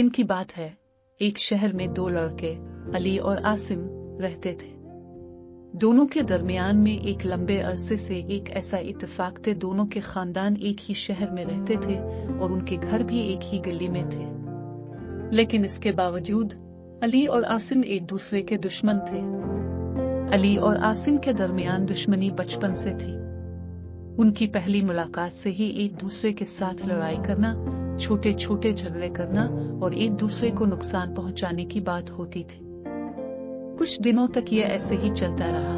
इनकी बात है, एक शहर में दो लड़के अली और आसिम रहते थे। दोनों के दरमियान में एक लंबे अरसे से एक ऐसा इत्तेफाक थे, दोनों के खानदान एक ही शहर में रहते थे और उनके घर भी एक ही गली में थे। लेकिन इसके बावजूद अली और आसिम एक दूसरे के दुश्मन थे। अली और आसिम के दरमियान दुश्मनी बचपन से थी। उनकी पहली मुलाकात से ही एक दूसरे के साथ लड़ाई करना, छोटे छोटे झगड़े करना और एक दूसरे को नुकसान पहुंचाने की बात होती थी। कुछ दिनों तक ये ऐसे ही चलता रहा,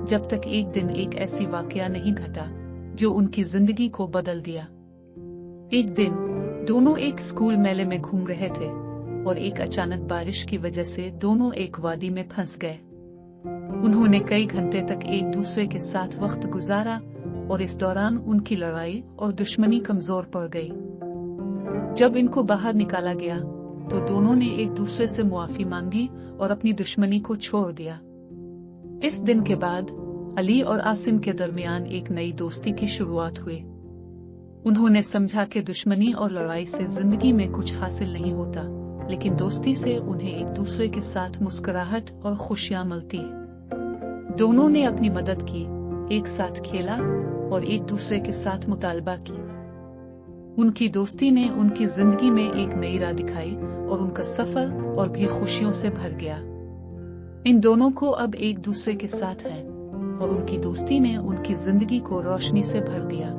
जब तक एक दिन एक ऐसी वाकया नहीं घटा जो उनकी जिंदगी को बदल दिया। एक दिन दोनों एक स्कूल मेले में घूम रहे थे और एक अचानक बारिश की वजह से दोनों एक वादी में फंस गए। उन्होंने कई घंटे तक एक दूसरे के साथ वक्त गुजारा और इस दौरान उनकी लड़ाई और दुश्मनी कमजोर पड़ गई। जब इनको बाहर निकाला गया तो दोनों ने एक दूसरे से मुआफी मांगी और अपनी दुश्मनी को छोड़ दिया। इस दिन के बाद अली और आसिम के दरमियान एक नई दोस्ती की शुरुआत हुई। उन्होंने समझा कि दुश्मनी और लड़ाई से जिंदगी में कुछ हासिल नहीं होता, लेकिन दोस्ती से उन्हें एक दूसरे के साथ मुस्कुराहट और खुशियां मिलती है। दोनों ने अपनी मदद की, एक साथ खेला और एक दूसरे के साथ मुतालबा की। उनकी दोस्ती ने उनकी जिंदगी में एक नई राह दिखाई और उनका सफर और भी खुशियों से भर गया। इन दोनों को अब एक दूसरे के साथ है और उनकी दोस्ती ने उनकी जिंदगी को रोशनी से भर दिया।